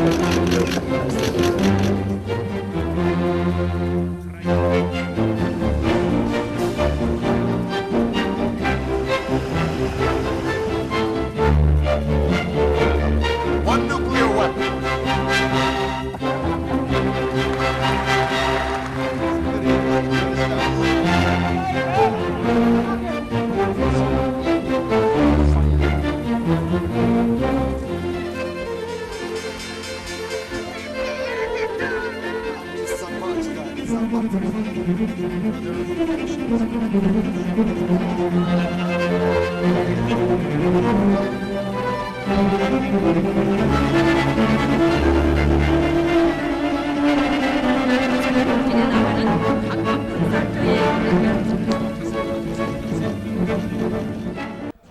One nuclear weapon.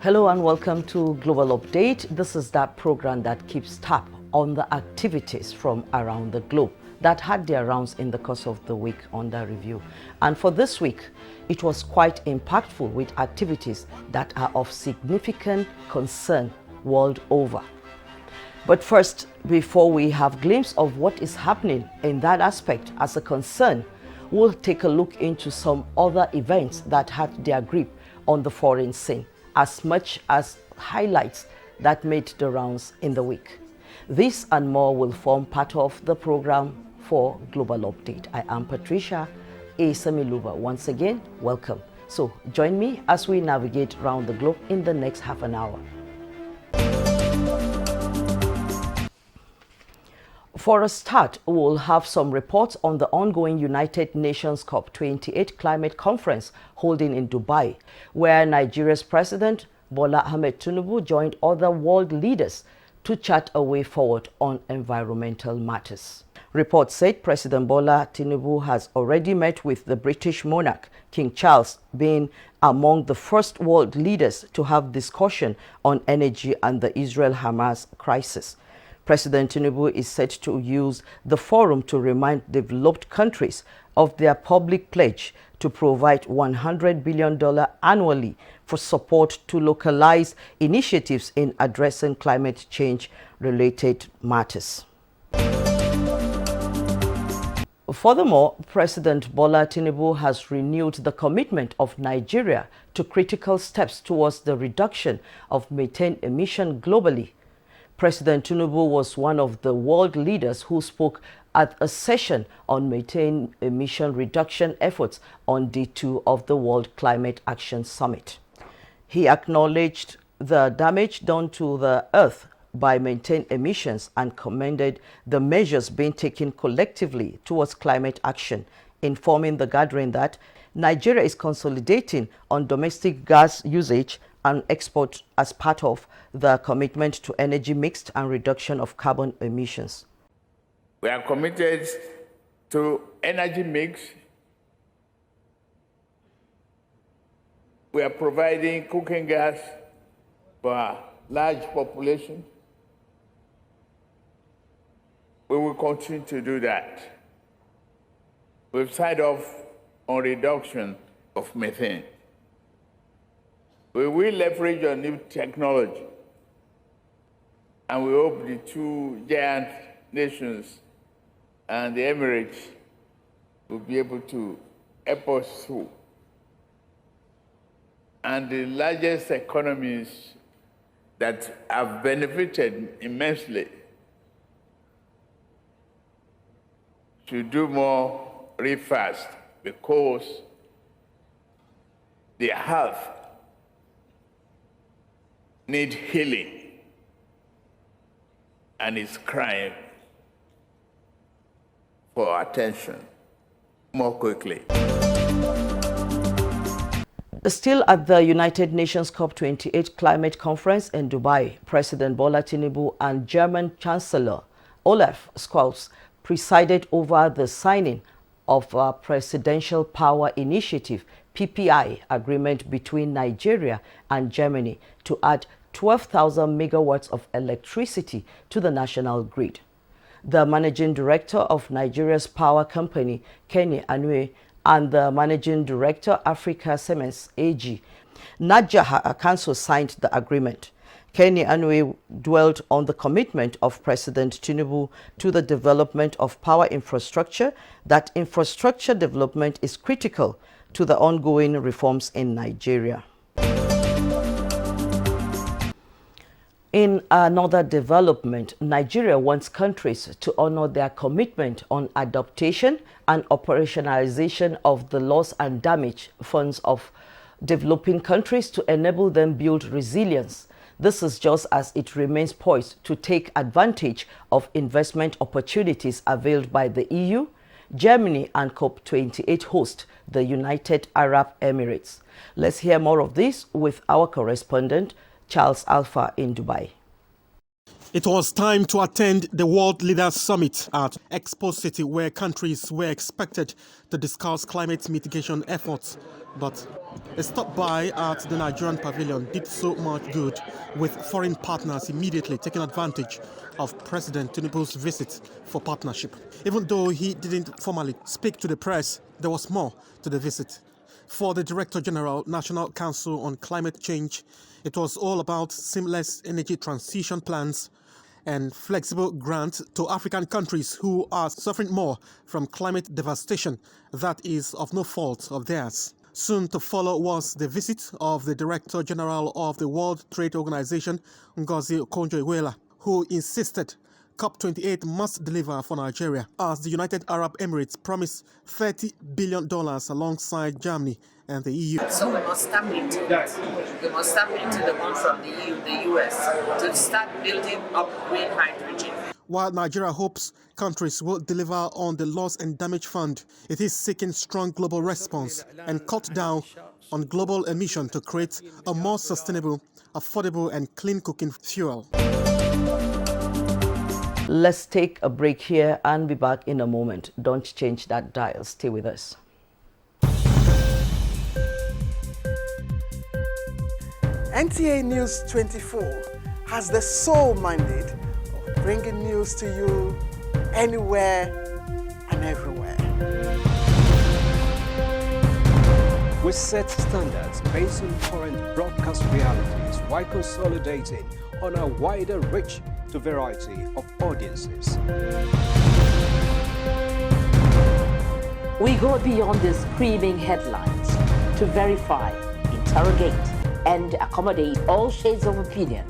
Hello and welcome to Global Update. This is that program that keeps tab on the activities from around the globe that had their rounds in the course of the week under review. And for this week, it was quite impactful with activities that are of significant concern world over. But first, before we have a glimpse of what is happening in that aspect as a concern, we'll take a look into some other events that had their grip on the foreign scene, as much as highlights that made the rounds in the week. This and more will form part of the program for Global Update. I am Patricia Semiluba. Once again, welcome. So join me as we navigate around the globe in the next half an hour. For a start, we'll have some reports on the ongoing United Nations COP28 climate conference holding in Dubai, where Nigeria's President Bola Ahmed Tinubu joined other world leaders to chart a way forward on environmental matters. Reports said President Bola Tinubu has already met with the British monarch, King Charles, being among the first world leaders to have discussion on energy and the Israel-Hamas crisis. President Tinubu is set to use the forum to remind developed countries of their public pledge to provide $100 billion annually for support to localize initiatives in addressing climate change-related matters. Furthermore, President Bola Tinubu has renewed the commitment of Nigeria to critical steps towards the reduction of methane emission globally. President Tinubu was one of the world leaders who spoke at a session on methane emission reduction efforts on Day 2 of the World Climate Action Summit. He acknowledged the damage done to the earth by methane emissions and commended the measures being taken collectively towards climate action, informing the gathering that Nigeria is consolidating on domestic gas usage and export as part of the commitment to energy mix and reduction of carbon emissions. We are committed to energy mix. We are providing cooking gas for a large population. We will continue to do that. We've signed off on reduction of methane. We will leverage on new technology, and we hope the two giant nations and the Emirates will be able to help us through. And the largest economies that have benefited immensely should do more real fast, because their health need healing and is crying for attention more quickly. Still at the United Nations COP28 climate conference in Dubai, President Bola Tinubu and German Chancellor Olaf Scholz presided over the signing of a Presidential Power Initiative PPI agreement between Nigeria and Germany to add 12,000 megawatts of electricity to the national grid. The managing director of Nigeria's power company, Kenny Anue, and the managing director, Africa Siemens AG, Najaha Akanso, signed the agreement. Kenny Anue dwelled on the commitment of President Tinubu to the development of power infrastructure, that infrastructure development is critical to the ongoing reforms in Nigeria. In another development, Nigeria wants countries to honor their commitment on adaptation and operationalization of the loss and damage funds of developing countries to enable them build resilience. This is just as it remains poised to take advantage of investment opportunities availed by the EU, Germany, and COP28 host, the United Arab Emirates. Let's hear more of this with our correspondent, Charles Alpha in Dubai. It was time to attend the World Leaders Summit at Expo City, where countries were expected to discuss climate mitigation efforts. But a stop by at the Nigerian pavilion did so much good, with foreign partners immediately taking advantage of President Tinubu's visit for partnership. Even though he didn't formally speak to the press, there was more to the visit. For the Director General, National Council on Climate Change, it was all about seamless energy transition plans and flexible grants to African countries who are suffering more from climate devastation that is of no fault of theirs. Soon to follow was the visit of the Director General of the World Trade Organization, Ngozi Okonjo-Iweala, who insisted COP28 must deliver for Nigeria, as the United Arab Emirates promised $30 billion alongside Germany and the EU. So we must tap into it. We must tap into the one from the EU, the US, to start building up green hydrogen. While Nigeria hopes countries will deliver on the loss and damage fund, it is seeking strong global response and cut down on global emission to create a more sustainable, affordable and clean cooking fuel. Let's take a break here and be back in a moment. Don't change that dial. Stay with us. NTA News 24 has the sole mandate of bringing news to you anywhere and everywhere. We set standards based on current broadcast realities while consolidating on a wider reach to a variety of audiences. We go beyond the screaming headlines to verify, interrogate, and accommodate all shades of opinion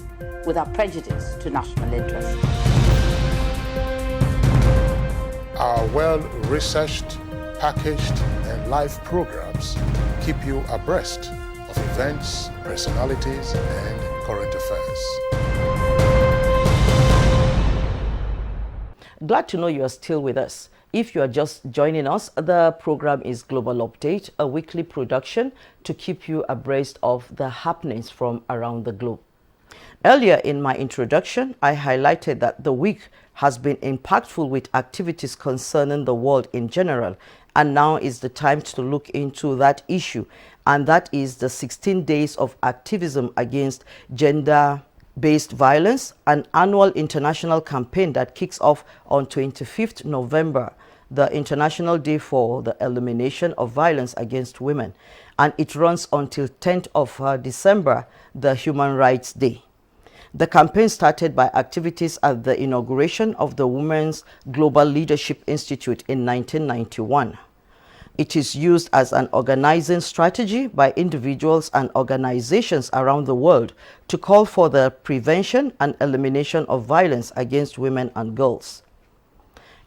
without prejudice to national interest. Our well-researched, packaged, and live programs keep you abreast of events, personalities, and current affairs. Glad to know you are still with us. If you are just joining us, the program is Global Update, a weekly production to keep you abreast of the happenings from around the globe. Earlier in my introduction, I highlighted that the week has been impactful with activities concerning the world in general, and now is the time to look into that issue, and that is the 16 days of activism against gender-based violence, an annual international campaign that kicks off on 25th November, the International Day for the Elimination of Violence Against Women, and it runs until 10th of December, the Human Rights Day. The campaign started by activities at the inauguration of the Women's Global Leadership Institute in 1991. It is used as an organizing strategy by individuals and organizations around the world to call for the prevention and elimination of violence against women and girls.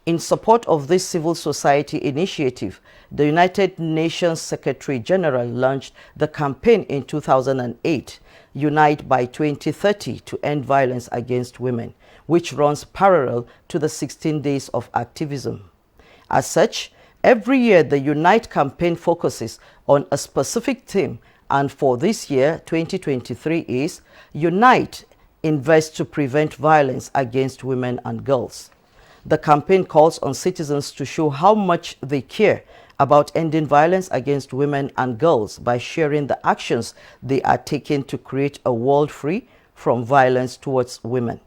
In support of this civil society initiative, the United Nations Secretary General launched the campaign in 2008, Unite by 2030 to End Violence Against Women, which runs parallel to the 16 days of activism. As such, every year the Unite campaign focuses on a specific theme, and for this year, 2023, is Unite, Invest to Prevent Violence Against Women and Girls. The campaign calls on citizens to show how much they care about ending violence against women and girls by sharing the actions they are taking to create a world free from violence towards women.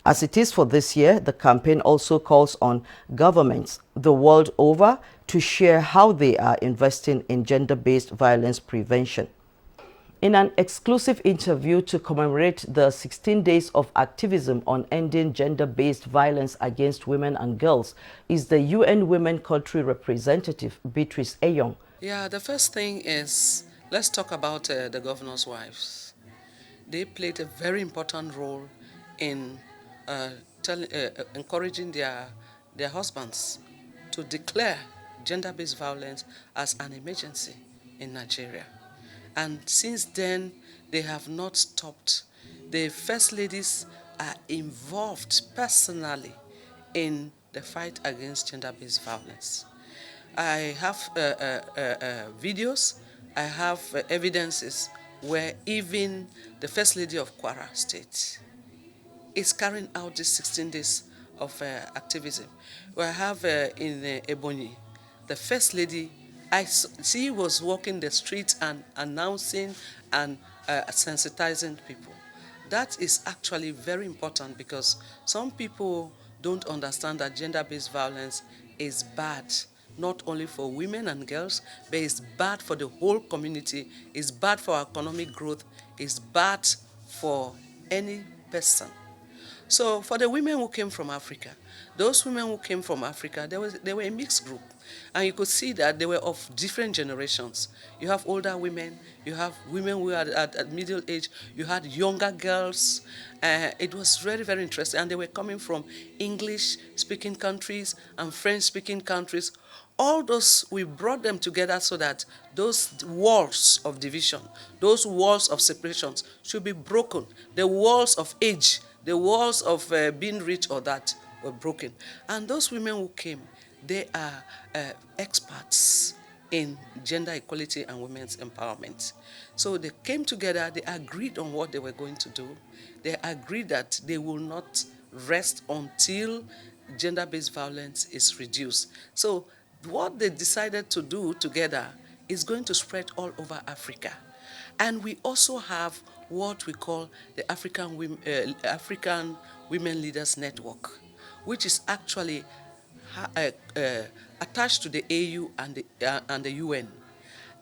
As it is for this year, the campaign also calls on governments the world over to share how they are investing in gender-based violence prevention. In an exclusive interview to commemorate the 16 days of activism on ending gender-based violence against women and girls is the UN Women Country Representative, Beatrice Eyong. Yeah, the first thing is, let's talk about the governor's wives. They played a very important role in encouraging their husbands to declare gender-based violence as an emergency in Nigeria. And since then, they have not stopped. The first ladies are involved personally in the fight against gender-based violence. I have videos, I have evidences where even the First Lady of Kwara State is carrying out these 16 days of activism. We have in Ebonyi, the First Lady, she was walking the streets and announcing and sensitizing people. That is actually very important because some people don't understand that gender-based violence is bad, not only for women and girls, but it's bad for the whole community, it's bad for our economic growth, it's bad for any person. So for the women who came from Africa, those women who came from Africa, they were a mixed group. And you could see that they were of different generations. You have older women, you have women who are at middle age, you had younger girls. It was very, very interesting. And they were coming from English-speaking countries and French-speaking countries. All those, we brought them together so that those walls of division, those walls of separations should be broken. The walls of age, the walls of being rich or that were broken. And those women who came, they are experts in gender equality and women's empowerment. So they came together, they agreed on what they were going to do. They agreed that they will not rest until gender-based violence is reduced. So what they decided to do together is going to spread all over Africa. And we also have what we call the African Women Leaders Network, which is actually attached to the AU and the UN.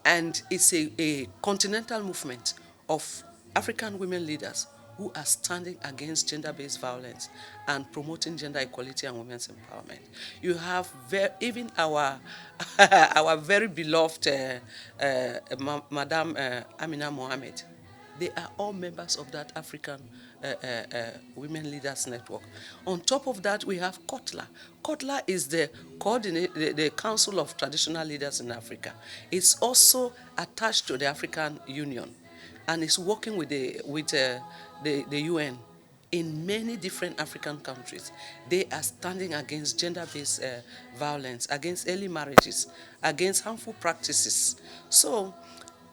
And it's a continental movement of African women leaders who are standing against gender-based violence and promoting gender equality and women's empowerment. You have even our our very beloved Madam Amina Mohammed. They are all members of that African Women Leaders Network. On top of that, we have COTLA. COTLA is the Council of Traditional Leaders in Africa. It's also attached to the African Union and is working with the UN in many different African countries. They are standing against gender-based violence, against early marriages, against harmful practices. So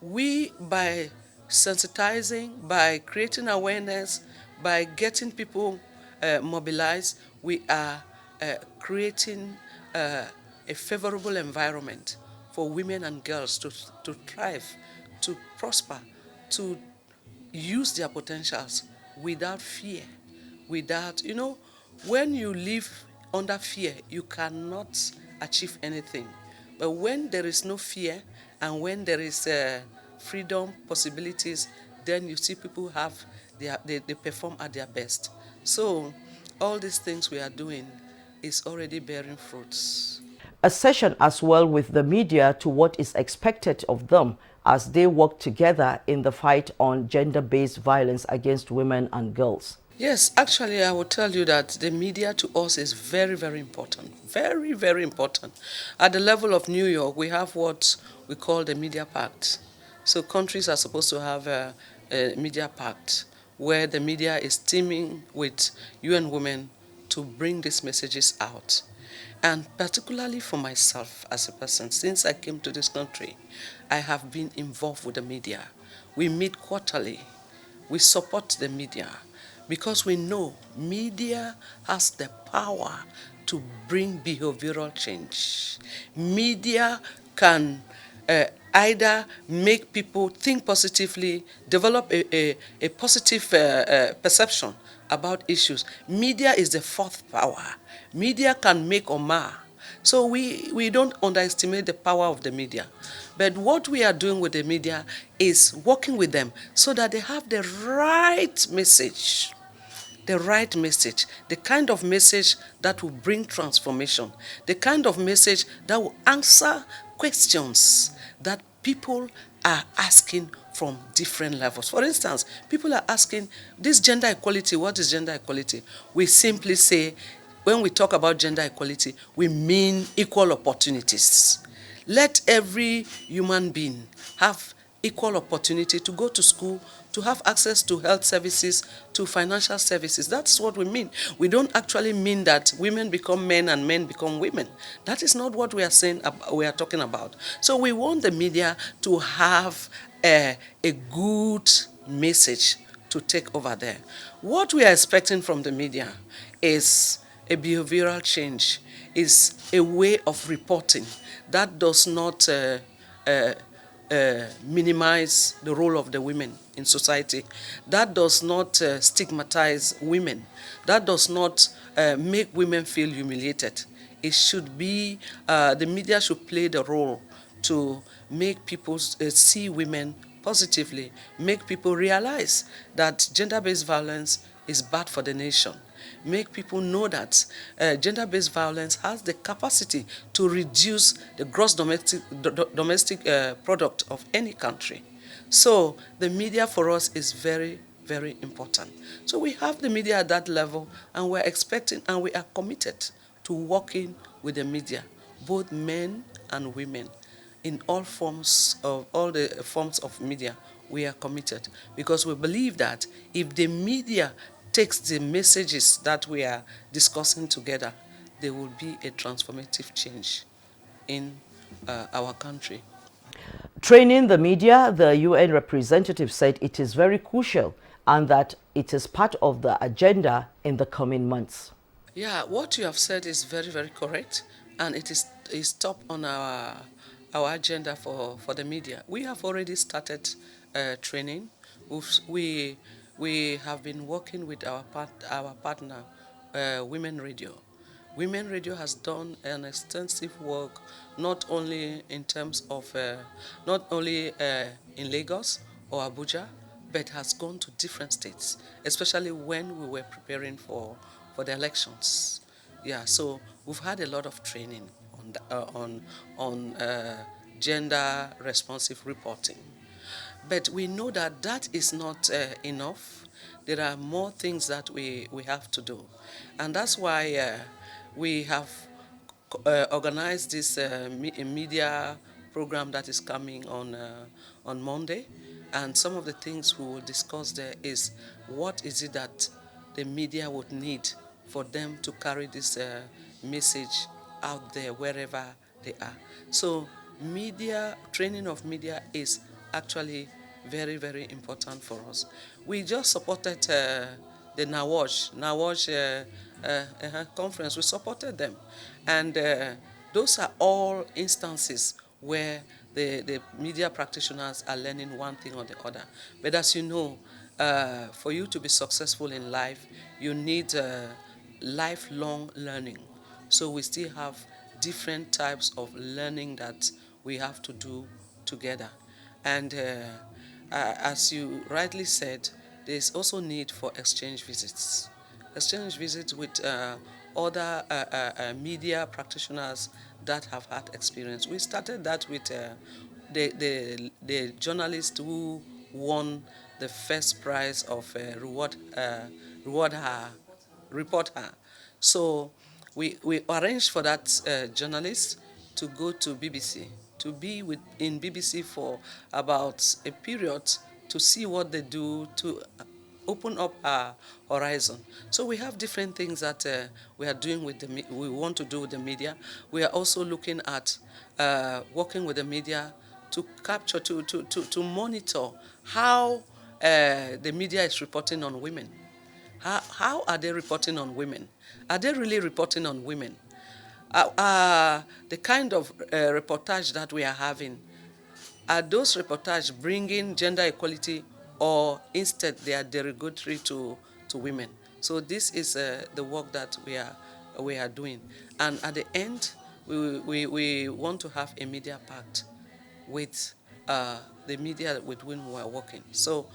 we, by sensitizing, by creating awareness, by getting people mobilized, we are creating a favorable environment for women and girls to thrive, to prosper, to use their potentials without fear, without, when you live under fear, you cannot achieve anything. But when there is no fear and when there is freedom, possibilities, then you see people they perform at their best. So all these things we are doing is already bearing fruits. A session as well with the media to what is expected of them as they work together in the fight on gender-based violence against women and girls. Yes, actually, I will tell you that the media to us is very, very important. Very, very important. At the level of New York, we have what we call the Media Pact. So countries are supposed to have a media pact where the media is teaming with UN Women to bring these messages out. And particularly for myself as a person, since I came to this country, I have been involved with the media. We meet quarterly. We support the media because we know media has the power to bring behavioral change. Media can either make people think positively, develop a positive perception about issues. Media is the fourth power. Media can make or mar. So we don't underestimate the power of the media. But what we are doing with the media is working with them so that they have the right message. The right message, the kind of message that will bring transformation, the kind of message that will answer questions that people are asking from different levels. For instance, people are asking, this gender equality, what is gender equality? We simply say, when we talk about gender equality, we mean equal opportunities. Let every human being have equal opportunity to go to school, to have access to health services, to financial services. That's what we mean. We don't actually mean that women become men and men become women. That is not what we are saying, we are talking about. So we want the media to have a good message to take over there. What we are expecting from the media is a behavioral change, is a way of reporting that does not minimize the role of the women in society, that does not stigmatize women, that does not make women feel humiliated. It should be, the media should play the role to make people see women positively, make people realize that gender-based violence is bad for the nation. Make people know that gender-based violence has the capacity to reduce the gross domestic product of any country. So the media for us is very, very important. So we have the media at that level, and we're expecting and we are committed to working with the media, both men and women, in all the forms of media. We are committed because we believe that if the media takes the messages that we are discussing together, there will be a transformative change in our country. Training the media, the UN representative said it is very crucial and that it is part of the agenda in the coming months. Yeah, what you have said is very, very correct, and it is top on our agenda for the media. We have already started training. We have been working with our partner, Women Radio. Women Radio has done an extensive work, not only in terms of, not only in Lagos or Abuja, but has gone to different states, especially when we were preparing for the elections. Yeah, so we've had a lot of training on gender responsive reporting. But we know that that is not enough. There are more things that we have to do. And that's why we have organized this media program that is coming on Monday. And some of the things we will discuss there is what is it that the media would need for them to carry this message out there wherever they are. So media, training of media is actually very, very important for us. We just supported the NAWAJ conference. We supported them. And those are all instances where the media practitioners are learning one thing or the other. But as you know, for you to be successful in life, you need lifelong learning. So we still have different types of learning that we have to do together. And as you rightly said, there's also need for exchange visits. Exchange visits with other media practitioners that have had experience. We started that with the journalist who won the first prize of Report Her. So we arranged for that journalist to go to BBC, to be in BBC for about a period to see what they do, to open up our horizon. So we have different things that we are doing with we want to do with the media. We are also looking at working with the media to capture, to monitor how the media is reporting on women. How are they reporting on women? Are they really reporting on women? The kind of reportage that we are having, are those reportages bringing gender equality, or instead they are derogatory to women? So this is the work that we are doing. And at the end, we want to have a media pact with the media with whom we are working. So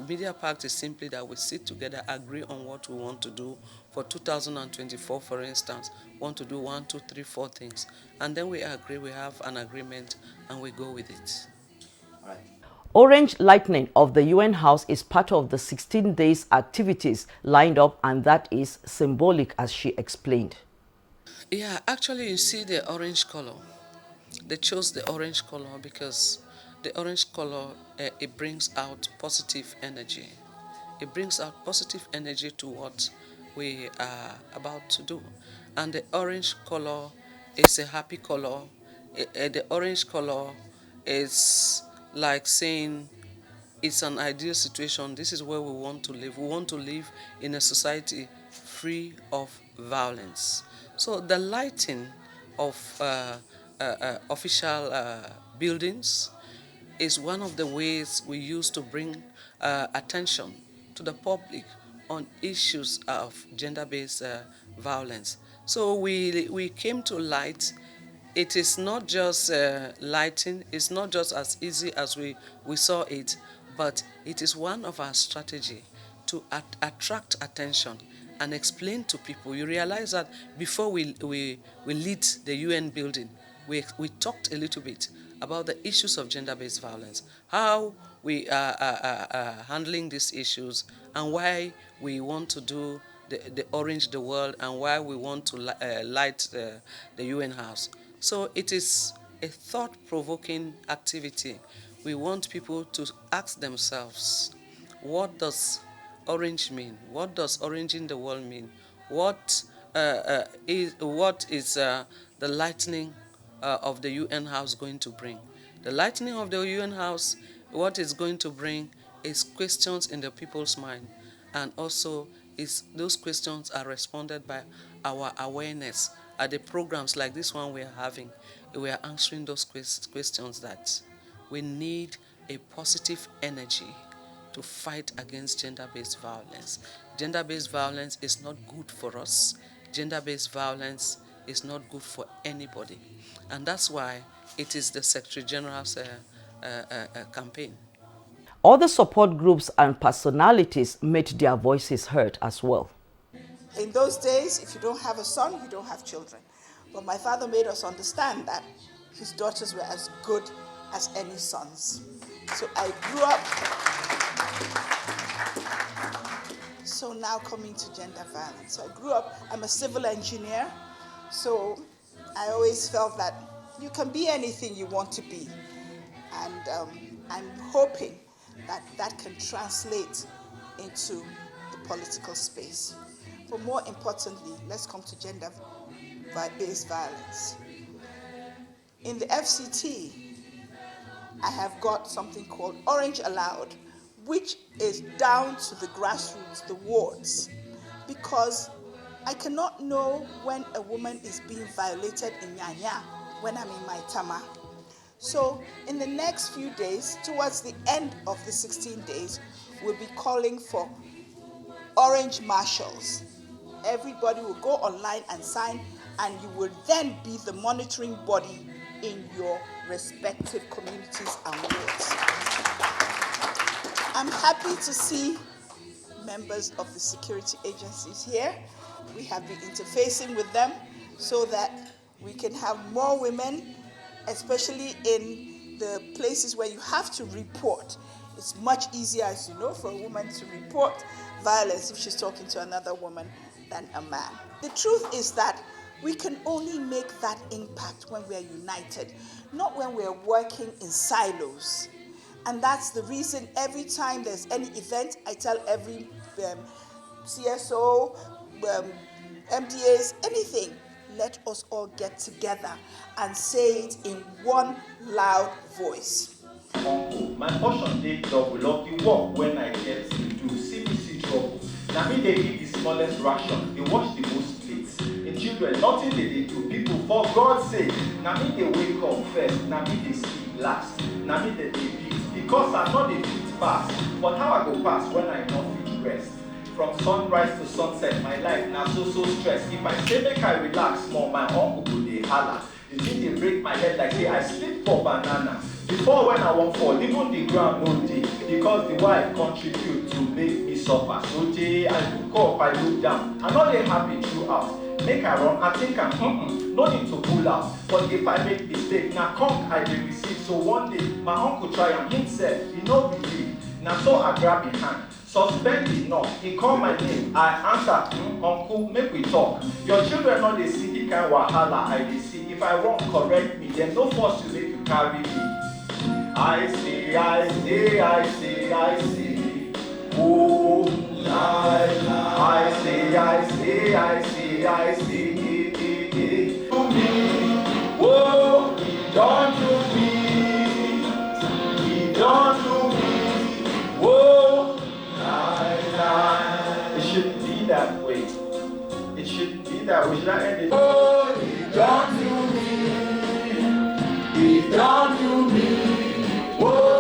Media Pact is simply that we sit together, agree on what we want to do. For 2024, for instance, want to do 1, 2, 3, 4 things. And then we agree, we have an agreement, and we go with it. Orange Lightning of the UN House is part of the 16 days activities lined up, and that is symbolic, as she explained. Yeah, actually, you see the orange color. They chose the orange color because the orange color, it brings out positive energy. It brings out positive energy to what we are about to do. And the orange color is a happy color. The orange color is like saying it's an ideal situation. This is where we want to live. We want to live in a society free of violence. So the lighting of official buildings is one of the ways we use to bring attention to the public on issues of gender-based violence. So we came to light. It is not just lighting, it's not just as easy as we saw it, but it is one of our strategy to attract attention and explain to people. You realize that before we lit the UN building, we talked a little bit about the issues of gender-based violence, how we are handling these issues, and why we want to do the Orange the World, and why we want to light the UN House. So it is a thought-provoking activity. We want people to ask themselves, what does orange mean? What does Oranging the World mean? What is the lightning of the UN House going to bring? The lightning of the UN House, what it's going to bring is questions in the people's mind, and also those questions are responded by our awareness. At the programs like this one we are having, we are answering those questions that we need a positive energy to fight against gender-based violence. Gender-based violence is not good for us. Gender-based violence is not good for anybody. And that's why it is the Secretary General's campaign. Other support groups and personalities made their voices heard as well. In those days, if you don't have a son, you don't have children. But my father made us understand that his daughters were as good as any sons. So I grew up. So now coming to gender violence. So I grew up, I'm a civil engineer, so I always felt that you can be anything you want to be. And I'm hoping that that can translate into the political space. But more importantly, let's come to gender-based violence. In the FCT, I have got something called Orange Aloud, which is down to the grassroots, the wards, because I cannot know when a woman is being violated in Nyanya when I'm in my Tama. So in the next few days, towards the end of the 16 days, we'll be calling for Orange Marshals. Everybody will go online and sign, and you will then be the monitoring body in your respective communities and wards. I'm happy to see members of the security agencies here. We have been interfacing with them so that we can have more women, especially in the places where you have to report. It's much easier, as you know, for a woman to report violence if she's talking to another woman than a man. The truth is that we can only make that impact when we are united, not when we are working in silos. And that's the reason every time there's any event, I tell every CSO, MDAs, anything, let us all get together and say it in one loud voice. My portion dey double lucky work when I get into CBC trouble. Now me they give the smallest ration, they wash the most plates. In children, nothing they do. People, for God's sake, now me they wake up first, now me they sleep last, now me they beat. Because I'm not a fit pass, but how I go pass when I not fit rest? From sunrise to sunset, my life now so stressed. If I say make I relax more, my uncle go dey holla. The thing they break my head like say I sleep for banana. Before when I won't fall, even the ground no day. Because the wife contribute to make me suffer. So day I look up, I look down. I'm not really happy throughout. Make I run, I think I'm no need to pull out. But if I make mistake, now come I will receive. So one day my uncle try and himself, he no believe. Now so I grab his hand. Suspend it not. He call my name. I answer, uncle, make we talk. Your children know they see the kind wahala I dey see. If I wrong, correct me. There's no force to make you carry me. I see, I see, I see, I see. Oh, I see, I see, I see, I see. To me, oh, he done to me. He done to me. Whoa. It shouldn't be that way. It shouldn't be that way. Should I end it? Oh, he done to me. He done to me. Whoa,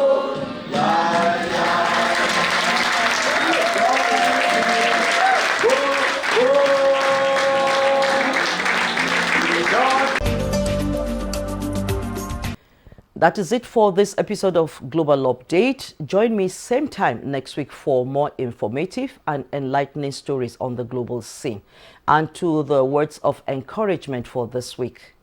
That is it for this episode of Global Update. Join me same time next week for more informative and enlightening stories on the global scene. And to the words of encouragement for this week.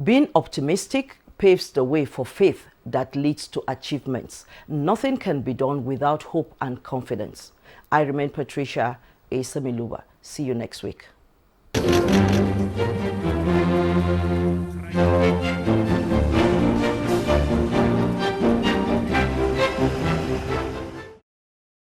Being optimistic paves the way for faith that leads to achievements. Nothing can be done without hope and confidence. I remain Patricia Esamiluba. See you next week.